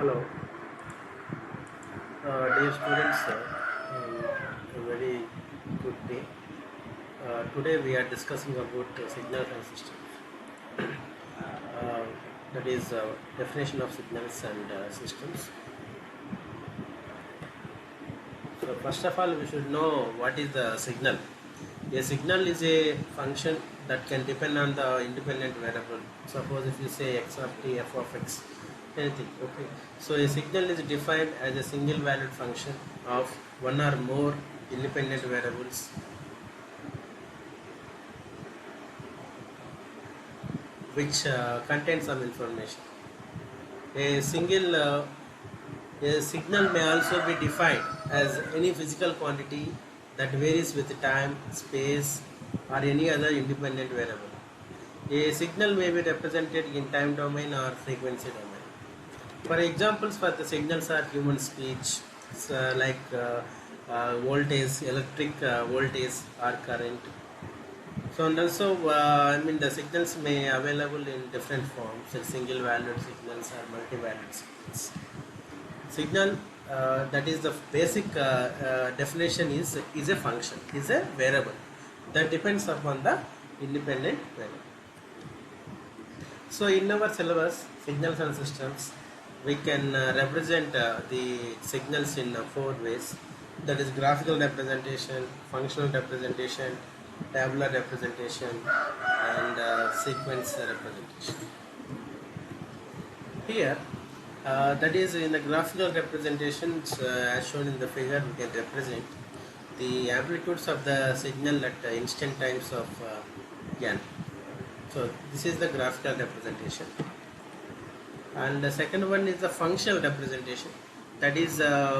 Hello, dear students. A very good day. Today we are discussing about signals and systems. Uh, that is definition of signals and systems. So first of all, we should know what is the signal. A signal is a function that can depend on the independent variable. Suppose if you say x of t, f of x, anything. Okay. So a signal is defined as a single valued function of one or more independent variables which contain some information. A single A signal may also be defined as any physical quantity that varies with time, space, or any other independent variable. A signal may be represented in time domain or frequency domain. For examples for the signals are human speech, voltage, electric voltage or current. So and also, the signals may available in different forms, single valued signals or multi-valued signals. Signal, that is the basic definition is a function, is a variable that depends upon the independent variable. So in our syllabus, signals and systems, we can represent the signals in four ways. That is graphical representation, functional representation, tabular representation, and sequence representation. Here, that is in the graphical representations as shown in the figure, we can represent the amplitudes of the signal at instant times of n. So this is the graphical representation. And the second one is the functional representation. That is,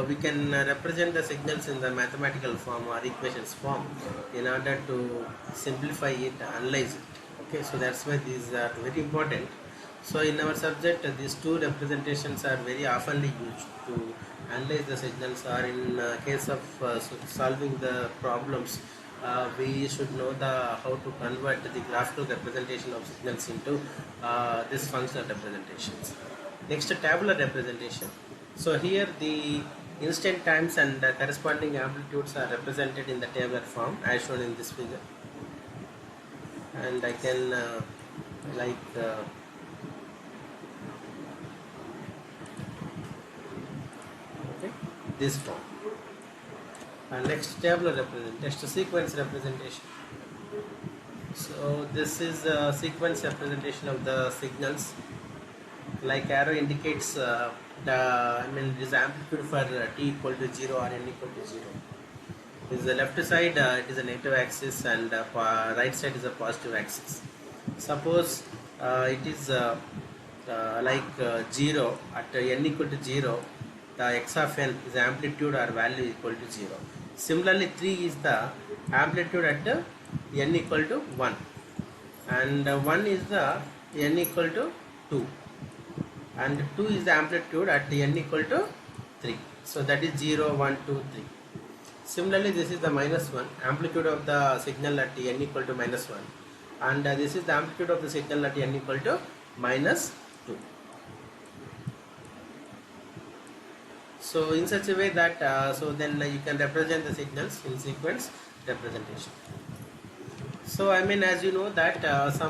we can represent the signals in the mathematical form or equations form in order to simplify it, analyze it. Okay, so that's why these are very important. So in our subject, these two representations are very oftenly used to analyze the signals, or in case of solving the problems, we should know how to convert the graphical representation of signals into this functional representations. Next, tabular representation. So here the instant times and corresponding amplitudes are represented in the tabular form as shown in this figure. And I can this form. And next, tabular representation. Next, sequence representation. So this is a sequence representation of the signals. Like arrow indicates it is amplitude for t equal to 0 or n equal to 0. Is the left side it is a negative axis, and right side is a positive axis. Suppose it is 0 at n equal to 0, the x of n is amplitude or value equal to 0. Similarly, 3 is the amplitude at n equal to 1, and 1 is the n equal to 2, and 2 is the amplitude at n equal to 3. So that is 0, 1, 2, 3. Similarly, this is the -1, amplitude of the signal at n equal to -1, and this is the amplitude of the signal at n equal to -2. So in such a way that then you can represent the signals in sequence representation. So as you know that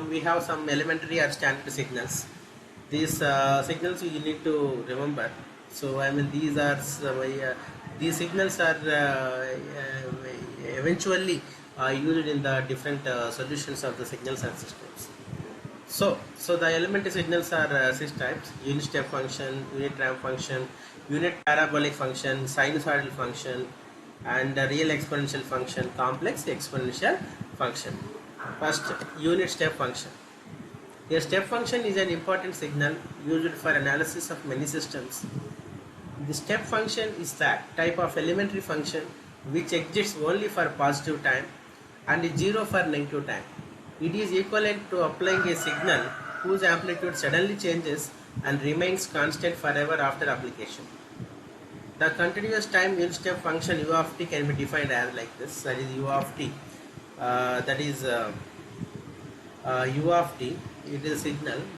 we have some elementary or standard signals. These signals you need to remember. So these signals are eventually used in the different solutions of the signals and systems. So the elementary signals are 6 types: unit step function, unit ramp function, unit parabolic function, sinusoidal function, and real exponential function, complex exponential function. First, unit step function. A step function is an important signal used for analysis of many systems. The step function is that type of elementary function which exists only for positive time and is 0 for negative time. It is equivalent to applying a signal whose amplitude suddenly changes and remains constant forever after application. The continuous time unit step function u of t can be defined as like this. That is u of t. U of t. It is a signal